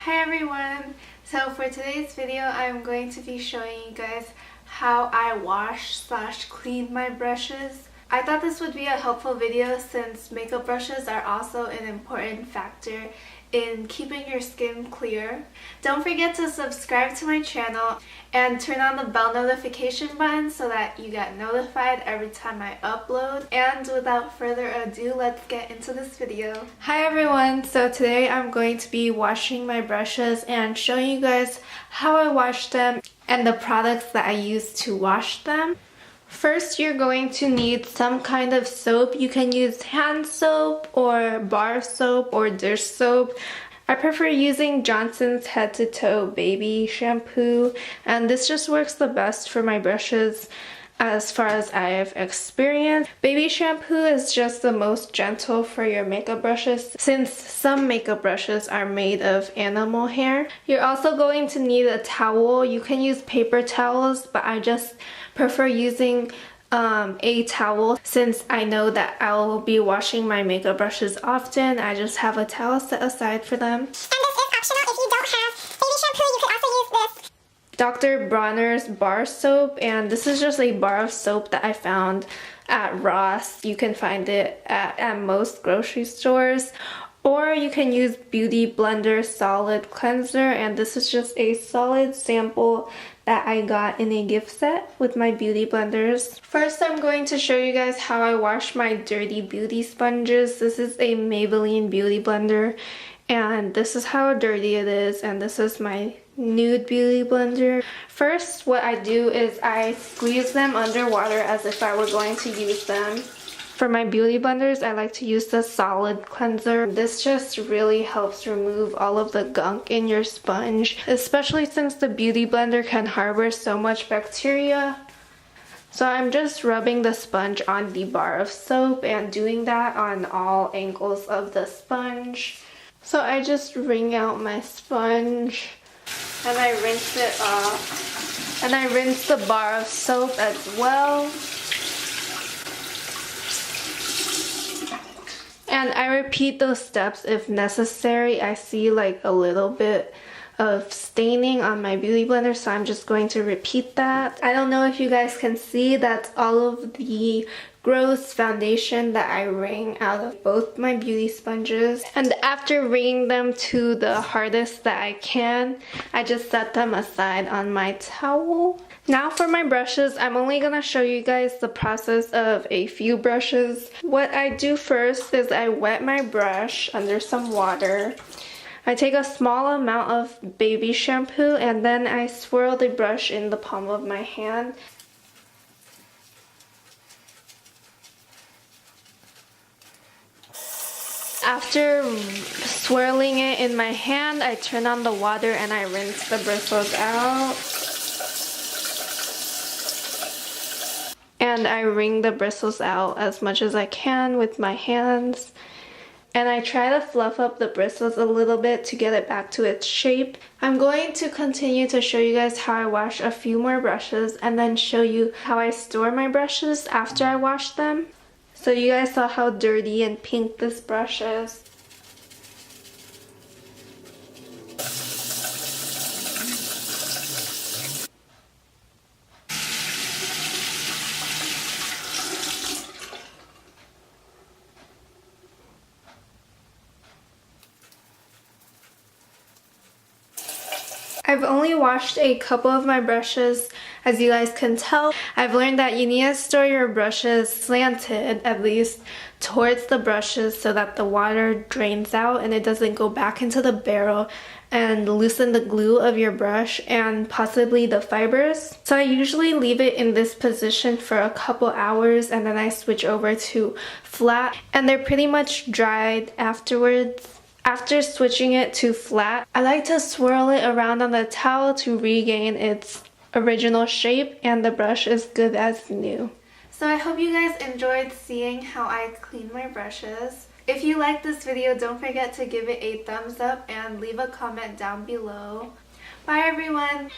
Hi everyone! So for today's video, I'm going to be showing you guys how I wash/clean my brushes. I thought this would be a helpful video since makeup brushes are also an important factor in keeping your skin clear. Don't forget to subscribe to my channel and turn on the bell notification button so that you get notified every time I upload. And without further ado, let's get into this video. Hi everyone! So today I'm going to be washing my brushes and showing you guys how I wash them and the products that I use to wash them. First, you're going to need some kind of soap. You can use hand soap or bar soap or dish soap. I prefer using Johnson's Head to Toe Baby Shampoo, and this just works the best for my brushes as far as I have experienced. Baby shampoo is just the most gentle for your makeup brushes since some makeup brushes are made of animal hair. You're also going to need a towel. You can use paper towels, but I just prefer using a towel since I know that I will be washing my makeup brushes often. I just have a towel set aside for them. And this is optional if you don't have baby shampoo. You could also use this Dr. Bronner's bar soap, and this is just a bar of soap that I found at Ross. You can find it at most grocery stores, or you can use Beauty Blender Solid Cleanser, and this is just a solid sample that I got in a gift set with my beauty blenders. First, I'm going to show you guys how I wash my dirty beauty sponges. This is a Maybelline Beauty Blender, and this is how dirty it is, and this is my nude beauty blender. First, what I do is I squeeze them underwater as if I were going to use them. For my beauty blenders, I like to use the solid cleanser. This just really helps remove all of the gunk in your sponge, especially since the beauty blender can harbor so much bacteria. So I'm just rubbing the sponge on the bar of soap and doing that on all angles of the sponge. So I just wring out my sponge and I rinse it off. And I rinse the bar of soap as well. And I repeat those steps if necessary. I see like a little bit of staining on my beauty blender, so I'm just going to repeat that. I don't know if you guys can see, that's all of the gross foundation that I wring out of both my beauty sponges. And after wringing them to the hardest that I can, I just set them aside on my towel. Now for my brushes, I'm only going to show you guys the process of a few brushes. What I do first is I wet my brush under some water. I take a small amount of baby shampoo and then I swirl the brush in the palm of my hand. After swirling it in my hand, I turn on the water and I rinse the bristles out. And I wring the bristles out as much as I can with my hands. And I try to fluff up the bristles a little bit to get it back to its shape. I'm going to continue to show you guys how I wash a few more brushes and then show you how I store my brushes after I wash them. So you guys saw how dirty and pink this brush is. I've only washed a couple of my brushes, as you guys can tell. I've learned that you need to store your brushes slanted, at least, towards the brushes so that the water drains out and it doesn't go back into the barrel and loosen the glue of your brush and possibly the fibers. So I usually leave it in this position for a couple hours and then I switch over to flat, and they're pretty much dried afterwards. After switching it to flat, I like to swirl it around on the towel to regain its original shape, and the brush is good as new. So I hope you guys enjoyed seeing how I clean my brushes. If you liked this video, don't forget to give it a thumbs up and leave a comment down below. Bye everyone!